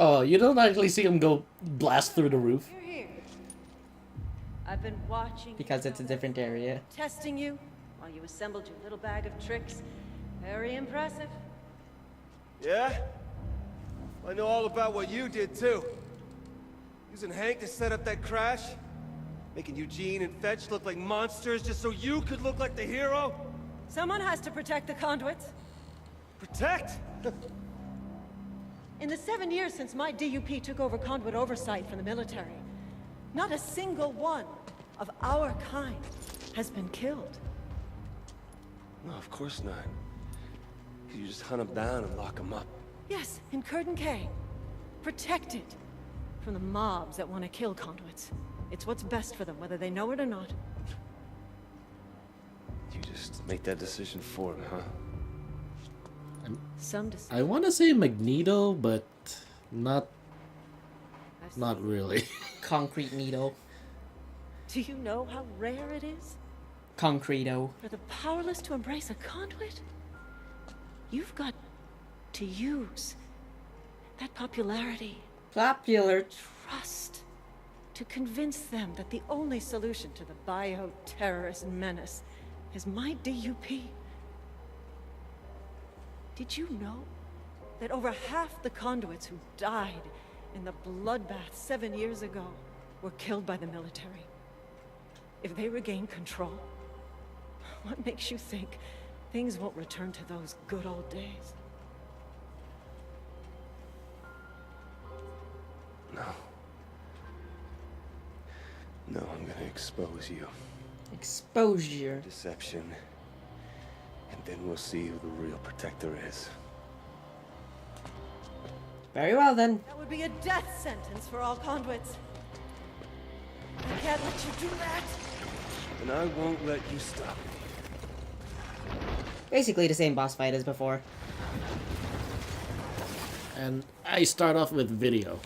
Oh, you don't actually see him go blast through the roof. You're here. I've been watching. Because it's a different area. Testing you while you assembled your little bag of tricks. Very impressive. Yeah? I know all about what you did, too. Using Hank to set up that crash? Making Eugene and Fetch look like monsters just so you could look like the hero? Someone has to protect the conduits. Protect? In the 7 years since my DUP took over conduit oversight from the military, not a single one of our kind has been killed. No, of course not. You just hunt them down and lock them up. Yes, in Curtin K. Protected from the mobs that want to kill conduits. It's what's best for them, whether they know it or not. You just make that decision for them, huh? Some I want to say Magneto, but not really. Concrete needle. Do you know how rare it is Concreto. for the powerless to embrace a conduit? You've got to use that popularity, Popular. trust, to convince them that the only solution to the bio-terrorist menace is my DUP. Did you know that over half the conduits who died in the bloodbath 7 years ago were killed by the military? If they regain control, what makes you think things won't return to those good old days? No. No, I'm gonna expose you. Exposure. Deception. And then we'll see who the real protector is. Very well then. That would be a death sentence for all conduits. I can't let you do that. And I won't let you stop. Basically the same boss fight as before. And I start off with video.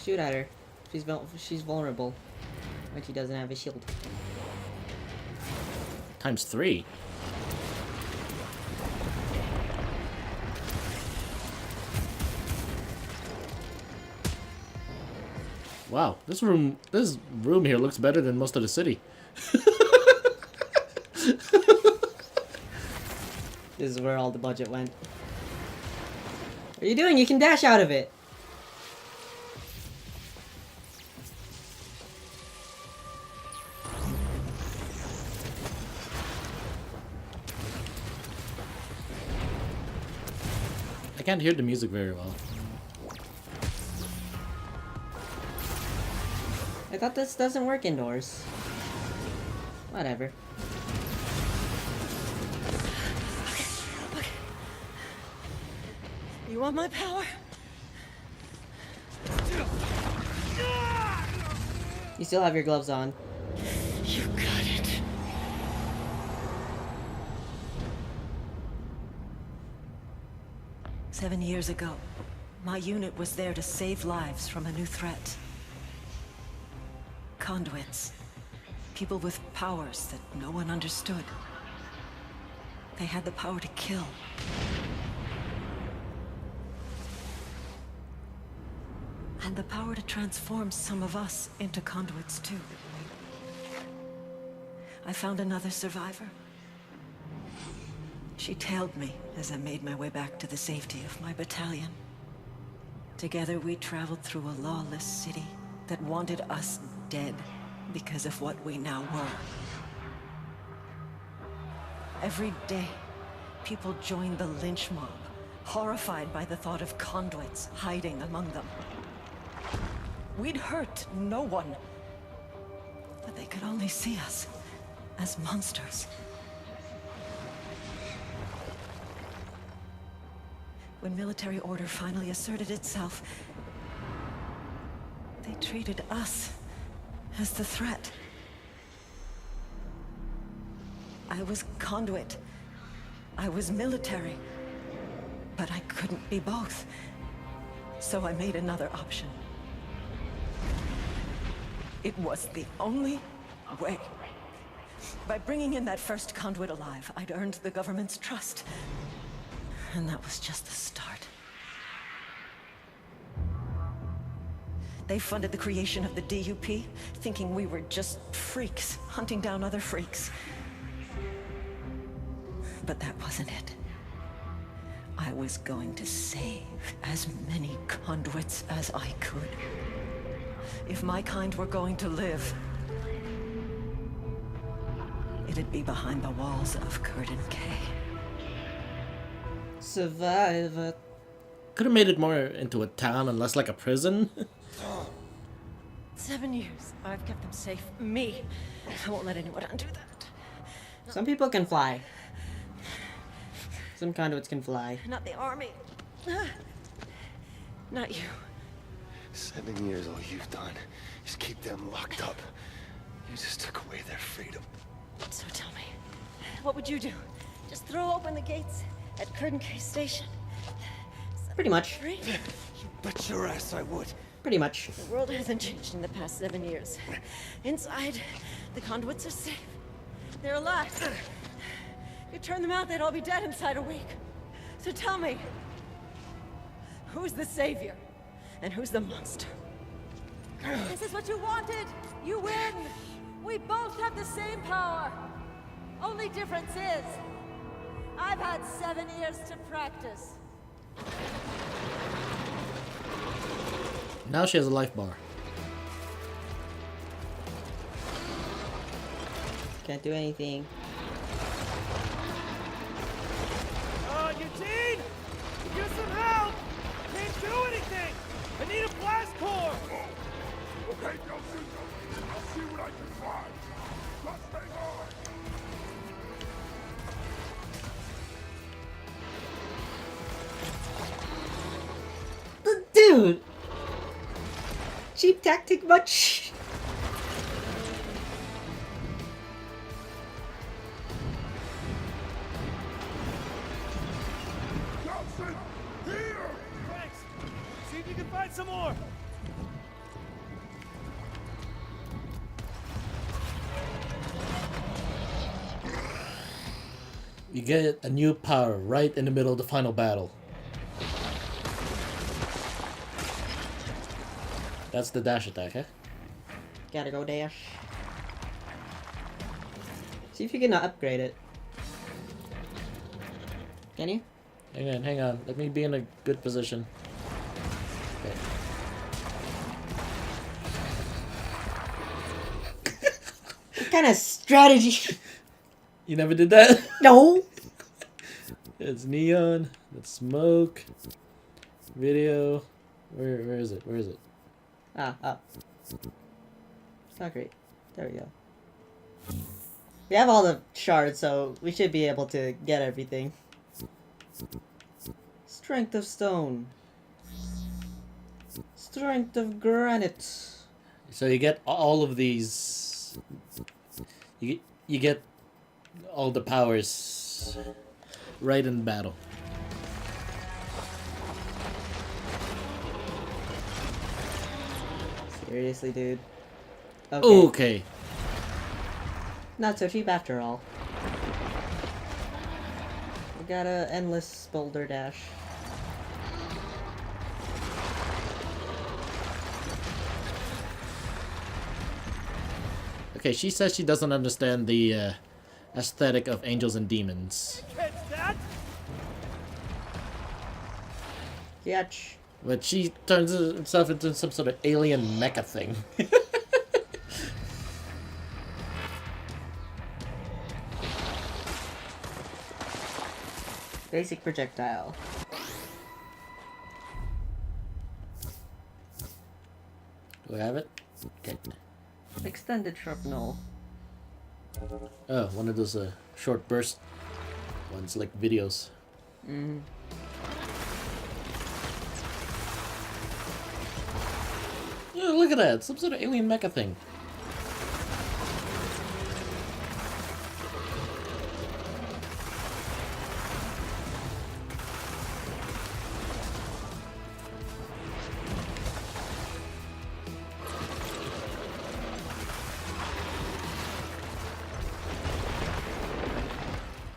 Shoot at her. She's vulnerable. When she doesn't have a shield. Times 3. Wow, this room here looks better than most of the city. This is where all the budget went. What are you doing? You can dash out of it. I can't hear the music very well. I thought this doesn't work indoors. Whatever. You want my power? You still have your gloves on. You got it. "7 years ago, my unit was there to save lives from a new threat. Conduits. People with powers that no one understood. They had the power to kill. And the power to transform some of us into conduits too. I found another survivor. She tailed me as I made my way back to the safety of my battalion. Together we traveled through a lawless city that wanted us dead because of what we now were. Every day, people joined the lynch mob, horrified by the thought of conduits hiding among them. We'd hurt no one, but they could only see us as monsters. When military order finally asserted itself, they treated us as the threat. I was conduit. I was military. But I couldn't be both. So I made another option. It was the only way. By bringing in that first conduit alive, I'd earned the government's trust. And that was just the start. They funded the creation of the DUP, thinking we were just freaks, hunting down other freaks. But that wasn't it. I was going to save as many conduits as I could. If my kind were going to live, it'd be behind the walls of Curtin K. Survive it. Could have made it more into a town and less like a prison. 7 years. I've kept them safe. Me. I won't let anyone undo that. Some people can fly. Some conduits can fly. Not the army. Not you. 7 years, all you've done is keep them locked up. You just took away their freedom. So tell me, what would you do? Just throw open the gates at Curtin K Station? Pretty much. Free? You bet your ass I would. Pretty much. The world hasn't changed in the past 7 years. Inside, the conduits are safe. They're alive. You turn them out, they'd all be dead inside a week. So tell me, who's the savior? And who's the monster? This is what you wanted! You win! We both have the same power! Only difference is, I've had 7 years to practice. Now she has a life bar. Can't do anything. Eugene! Get some help! Can't do anything! I need a blast core! Okay, Delsin. I'll see what I can find. Just hang on. Dude! Cheap tactic much? Delsin, here! Thanks! See if you can find some more! You get a new power right in the middle of the final battle. That's the dash attack, eh? Gotta go dash. See if you can upgrade it. Can you? Hang on. Let me be in a good position. Okay. What kind of strategy? You never did that? No! It's neon. It's smoke. Video. Where is it? Where is it? Ah, up. It's not great. There we go. We have all the shards, so we should be able to get everything. Strength of stone. Strength of granite. So you get all of these. You get all the powers right in battle. Seriously, dude. Okay. Not so cheap after all. We got a endless boulder dash. Okay, she says she doesn't understand the aesthetic of angels and demons. Catch that? Yatch. But she turns herself into some sort of alien mecha thing. Basic projectile. Do I have it? Okay. Extended shrapnel. Oh, one of those short burst ones, like videos. Mm-hmm. Yeah, look at that. Some sort of alien mecha thing.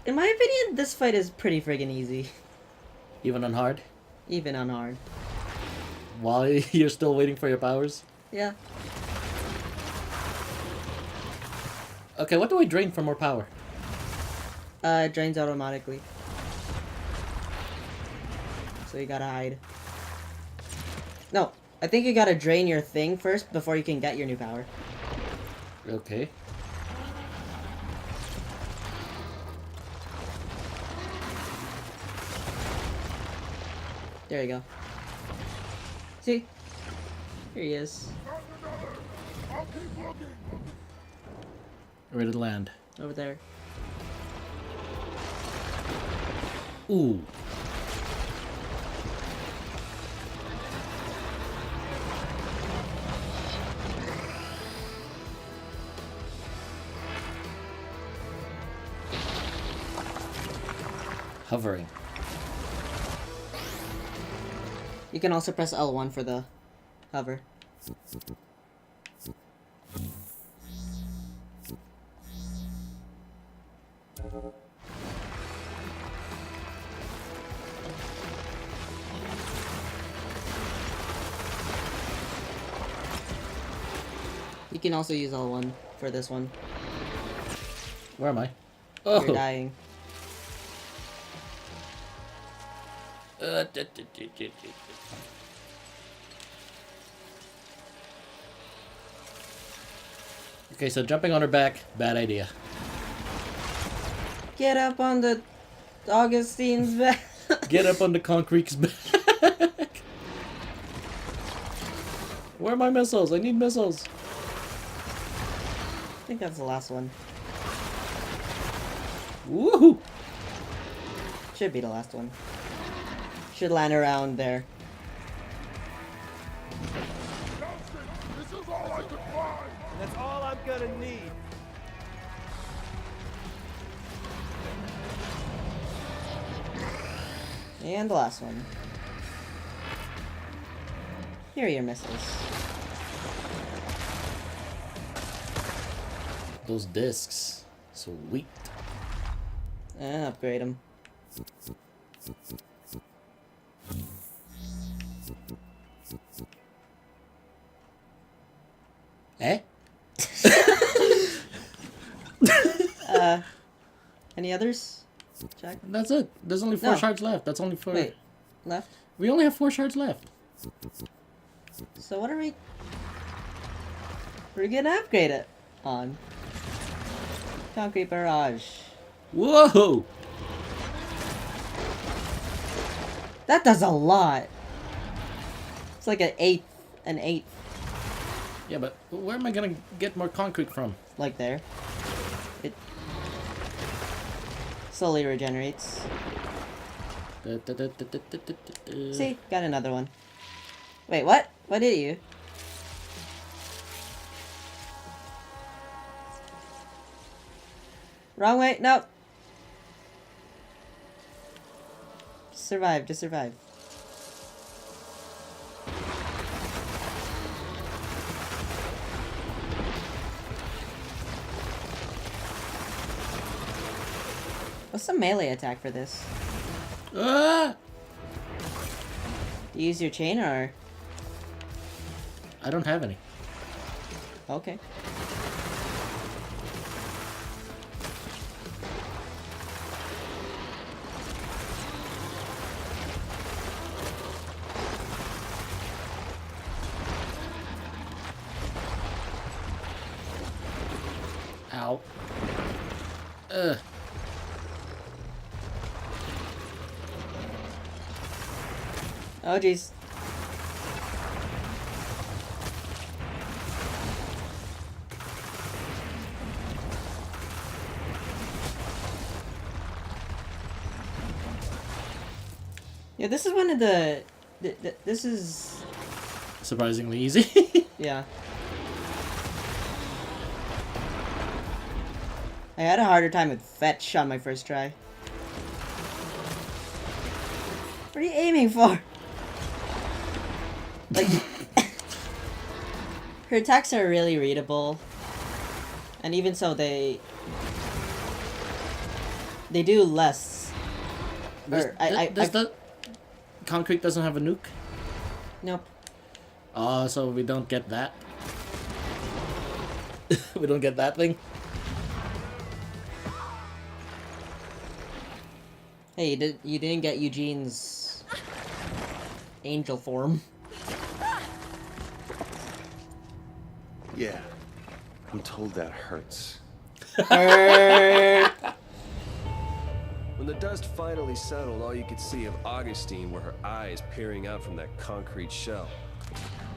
In my opinion, this fight is pretty friggin' easy. Even on hard? Even on hard. While you're still waiting for your powers? Yeah. Okay, what do I drain for more power? It drains automatically. So you gotta hide. No, I think you gotta drain your thing first before you can get your new power. Okay. There you go. See? Here he is. Found another. I'll keep looking. Ready to land. Over there. Ooh. Hovering. You can also press L1 for the hover. You can also use L1 for this one. Where am I? You're Oh. dying. Okay, so jumping on her back, bad idea. Get up on the Augustine's back. Get up on the concrete's back. Where are my missiles? I need missiles. I think that's the last one. Woohoo! Should be the last one. Should land around there. Delsin, this is all I could find. That's all I'm gonna need. And the last one. Here are your missiles. Those discs. Sweet. And upgrade them. Eh? Any others? Jack? That's it. There's only 4 No. shards left. That's only 4. Wait, left? We only have 4 shards left. So what are we... We're gonna upgrade it on. Concrete barrage. Whoa! That does a lot. It's like an eighth. An eighth. Yeah, but where am I gonna get more concrete from? Like there. It slowly regenerates. See? Got another one. Wait, what? What did you? Wrong way? Nope. Just survive, just survive. What's the melee attack for this? Ah! Do you use your chain or? I don't have any. Okay. Ow. Ugh. Oh jeez. Yeah, this is one of the this is Surprisingly easy. yeah. I had a harder time with fetch on my first try. What are you aiming for? Like, her attacks are really readable, and even so, they they do less. Or, Does the concrete doesn't have a nuke? Nope. So we don't get that. We don't get that thing. Hey, you didn't get Eugene's angel form. Yeah. I'm told that hurts. When the dust finally settled, all you could see of Augustine were her eyes peering out from that concrete shell.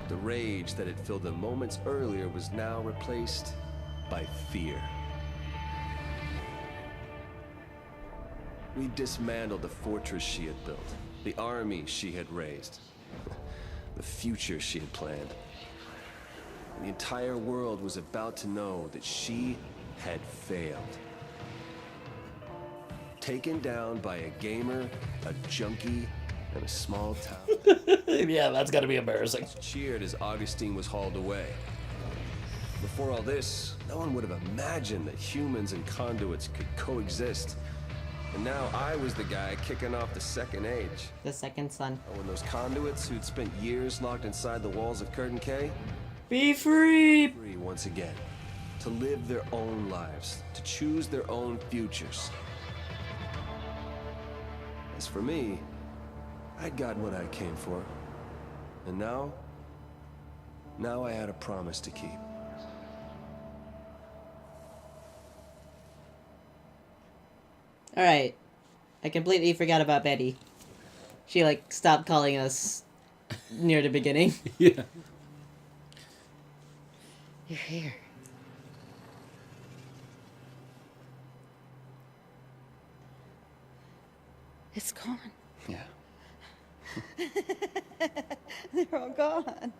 The rage that had filled them moments earlier was now replaced by fear. We dismantled the fortress she had built, the army she had raised, the future she had planned. And the entire world was about to know that she had failed. Taken down by a gamer, a junkie, and a small town. Yeah, that's gotta be embarrassing. Cheered as Augustine was hauled away. Before all this, no one would have imagined that humans and conduits could coexist. And now I was the guy kicking off the second age. The second son. Oh, and those conduits who'd spent years locked inside the walls of Curtain K? Be free! Free once again. To live their own lives. To choose their own futures. As for me, I'd gotten what I came for. And now I had a promise to keep. Alright. I completely forgot about Betty. She, like, stopped calling us near the beginning. Yeah. You're here. It's gone. Yeah. They're all gone.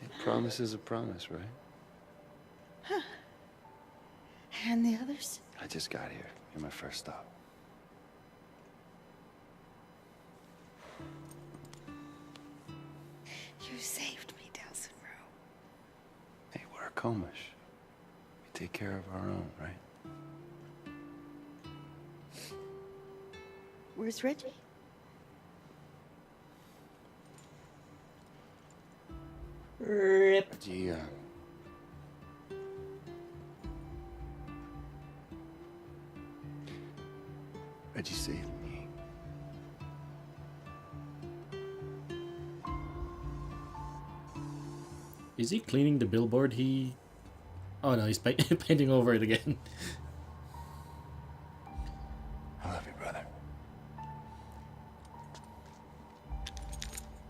A promise is a promise, right? And the others? I just got here. You're my first stop. You saved me, Delsin Rowe. Hey, we're a Comish. We take care of our own, right? Where's Reggie? Rip. Reggie, Reggie saved me. Is he cleaning the billboard? Oh no, he's painting over it again. I love you, brother.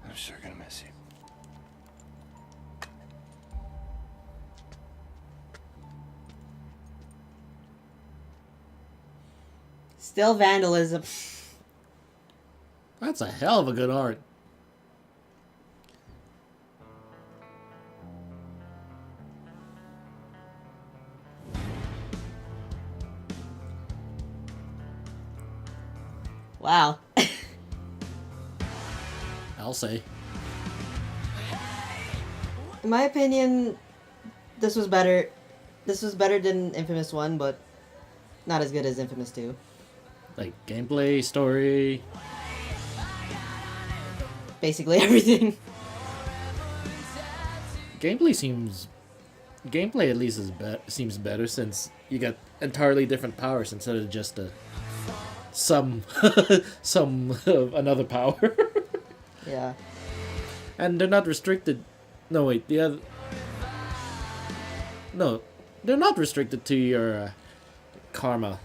I'm sure gonna miss you. Still vandalism. That's a hell of a good art. Wow. I'll say. In my opinion, this was better. This was better than Infamous 1, but not as good as Infamous 2. Like gameplay, story. Basically everything. Gameplay at least seems better since you got entirely different powers instead of just some of another power. Yeah. And they're not restricted. No wait, No, they're not restricted to your karma.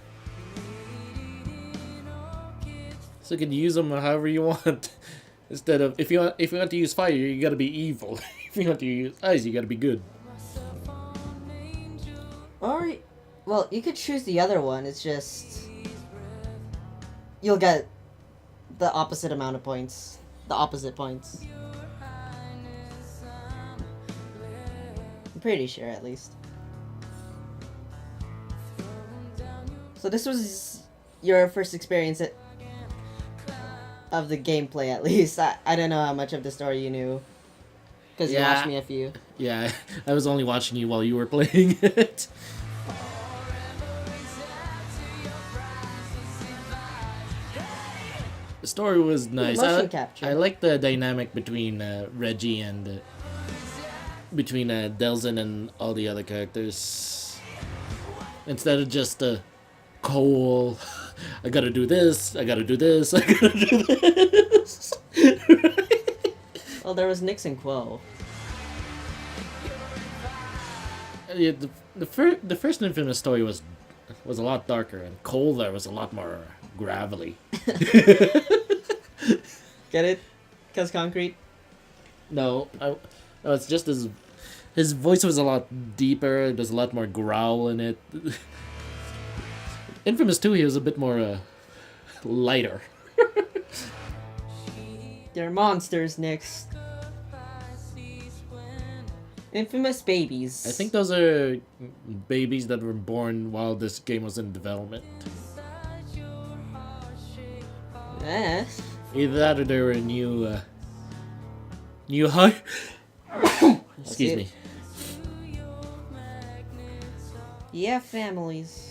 So you can use them however you want. Instead of if you want to use fire, you gotta be evil. If you want to use ice, you gotta be good. Or, well, you could choose the other one. It's just you'll get the opposite amount of points. The opposite points. I'm pretty sure, at least. So this was your first experience of the gameplay, at least. I don't know how much of the story you knew. Because you watched me a few. Yeah, I was only watching you while you were playing it. The story was nice. motion capture. I like the dynamic between Reggie and between Delsin and all the other characters. Instead of just Cole, I gotta do this, I gotta do this, I gotta do this. Well, there was Nix and Quill. Yeah, the first Infamous story was a lot darker, and Cole there was a lot more gravelly. Get it? Cause concrete. No, it's just his voice was a lot deeper. There's a lot more growl in it. Infamous 2, he was a bit more lighter. They're monsters, Nix. Infamous babies. I think those are babies that were born while this game was in development. Eh. Either that or they were new high. Excuse me. Yeah, families.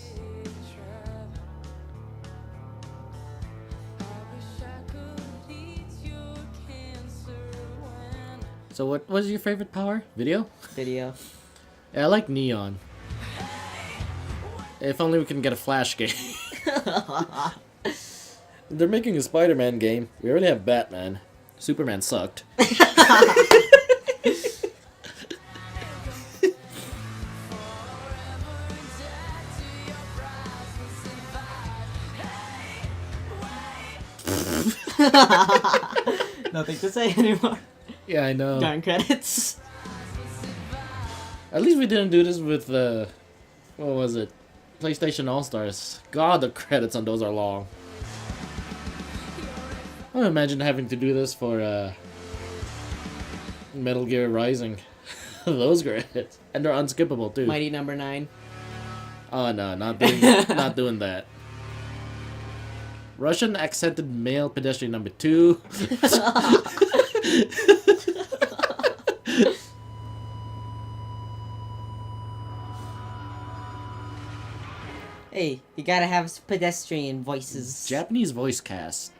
So what was your favorite power? Video? Video. Yeah, I like Neon. If only we can get a Flash game. They're making a Spider-Man game. We already have Batman. Superman sucked. Nothing to say anymore. Yeah, I know. Darn credits. At least we didn't do this with what was it? PlayStation All-Stars. God, the credits on those are long. I imagine having to do this for Metal Gear Rising. Those credits. And they're unskippable too. Mighty number 9. Oh no, not doing that. Russian accented male pedestrian number 2. Hey, you gotta have pedestrian voices. Japanese voice cast.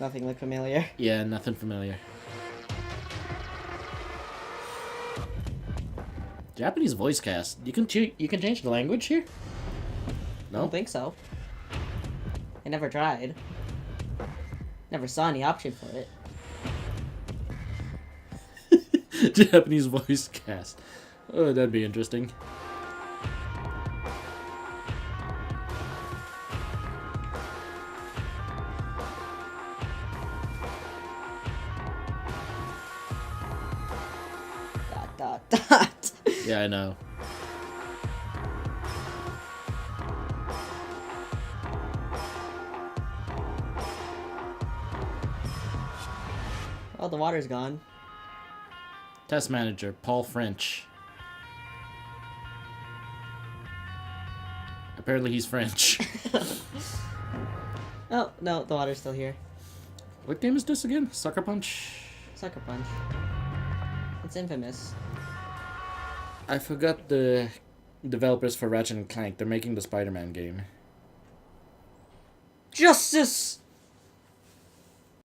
Nothing look familiar. Yeah, nothing familiar. Japanese voice cast. You can change the language here? I No. don't think so. I never tried. Never saw any option for it. Japanese voice cast. Oh, that'd be interesting. Dot. Yeah, I know. Oh, the water's gone. Test manager, Paul French. Apparently he's French. Oh, no, the water's still here. What game is this again? Sucker Punch? Sucker Punch. It's infamous. I forgot the developers for Ratchet and Clank. They're making the Spider-Man game. Justice!